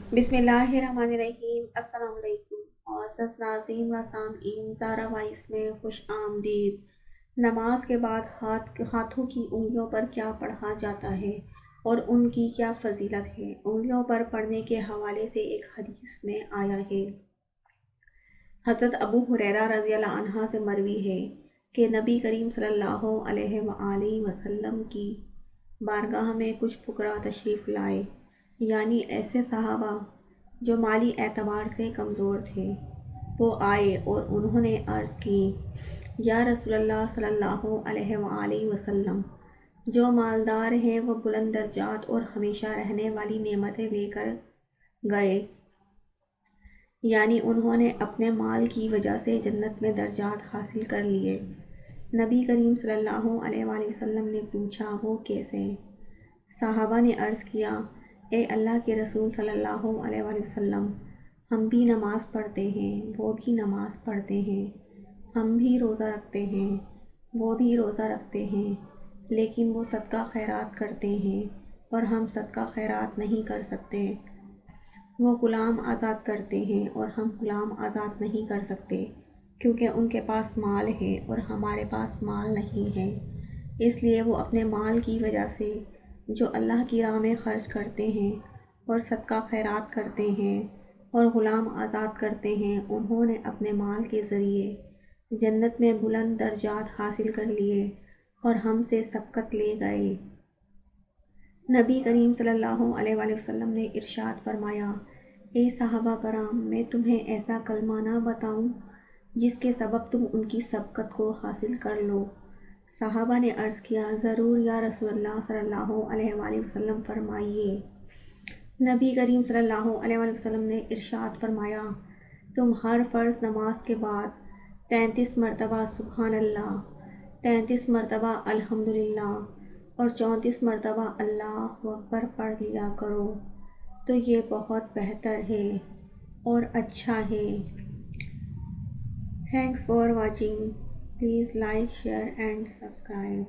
बिस्मिल्लाहिर्रहमानिर्रहीम। अस्सलाम वालेकुम और नाज़रीन व सामईन, ज़ारा वॉइस में खुश आमदीद। नमाज के बाद हाथों की उंगलियों पर क्या पढ़ा जाता है और उनकी क्या फजीलत है। उंगलियों पर पढ़ने के हवाले से एक हदीस में आया है, हज़रत अबू हुरैरा रज़ियल्लाहु अन्हु से मरवी है कि नबी करीम सल्लल्लाहु अलैहि वसल्लम की बारगाह में कुछ फुकरा तशरीफ़ लाए, यानी ऐसे सहाबा जो माली एतबार से कमज़ोर थे। वो आए और उन्होंने अर्ज़ की, या रसूलल्लाह सल्लल्लाहु अलैहि वसल्लम, जो मालदार हैं वो बुलंद दर्जात और हमेशा रहने वाली नेमतें लेकर गए, यानी उन्होंने अपने माल की वजह से जन्नत में दर्जात हासिल कर लिए। नबी करीम सल्लल्लाहु अलैहि वसल्लम ने पूछा, वो कैसे? सहाबा ने अर्ज़ किया, ए अल्लाह के रसूल सल्लल्लाहु अलैहि वसल्लम, हम भी नमाज़ पढ़ते हैं, वो भी नमाज़ पढ़ते हैं, हम भी रोज़ा रखते हैं, वो भी रोज़ा रखते हैं, लेकिन वो सदका खैरात करते हैं और हम सदका खैरात नहीं कर सकते। वो ग़ुलाम आज़ाद करते हैं और हम ग़ुलाम आज़ाद नहीं कर सकते, क्योंकि उनके पास माल है और हमारे पास माल नहीं है। इसलिए वो अपने माल की वजह से जो अल्लाह की राह में ख़र्च करते हैं और सदका खैरात करते हैं और ग़ुलाम आज़ाद करते हैं, उन्होंने अपने माल के ज़रिए जन्नत में बुलंद दर्जात हासिल कर लिए और हमसे सबकत ले गए। नबी करीम सल्लल्लाहु अलैहि वसल्लम ने इरशाद फरमाया, ए सहाबा कराम, मैं तुम्हें ऐसा कलमा ना बताऊं जिसके सबब तुम उनकी सबकत को हासिल कर लो। सहाबा ने अर्ज़ किया, ज़रूर या रसूलल्लाह सल्लल्लाहु अलैहि वसल्लम, फरमाइए। नबी करीम सल्लल्लाहु अलैहि वसल्लम ने इरशाद फरमाया, तुम हर फ़र्ज़ नमाज के बाद 33 मरतबा सुबहान अल्लाह, 33 मरतबा अल्हम्दुलिल्लाह और 34 मरतबा अल्लाहु अकबर पढ़ लिया करो, तो ये बहुत बेहतर है और अच्छा है। Thanks for watching. Please like, share and subscribe.